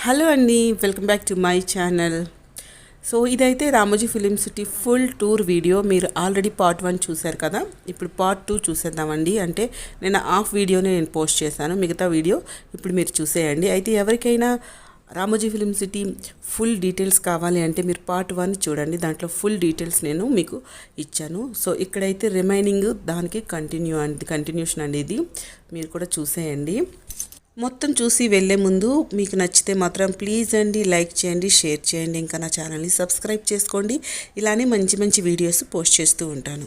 Hello అండి, welcome back to my channel. So ఇదైతే Ramoji film city full tour video. మీరు already part 1 చూశారు కదా, ఇప్పుడు పార్ట్ 2 చూసేద్దామండి. అంటే నేను హాఫ్ వీడియోని పోస్ట్ చేశాను, మిగతా వీడియో ఇప్పుడు మీరు చూసేయండి. అయితే ఎవరికైనా Ramoji film city full details కావాలి అంటే మీరు పార్ట్ 1 చూడండి, దాంట్లో ఫుల్ డీటెయిల్స్ నేను మీకు ఇచ్చాను. సో ఇక్కడైతే రిమైనింగ్ దానికి కంటిన్యూషన్ అండి, ఇది మీరు కూడా చూసేయండి. మొత్తం చూసి వెళ్ళే ముందు మీకు నచ్చితే మాత్రం ప్లీజ్ అండి లైక్ చేయండి, షేర్ చేయండి, ఇంకా నా ఛానల్ని సబ్స్క్రైబ్ చేసుకోండి. ఇలానే మంచి మంచి వీడియోస్ పోస్ట్ చేస్తూ ఉంటాను.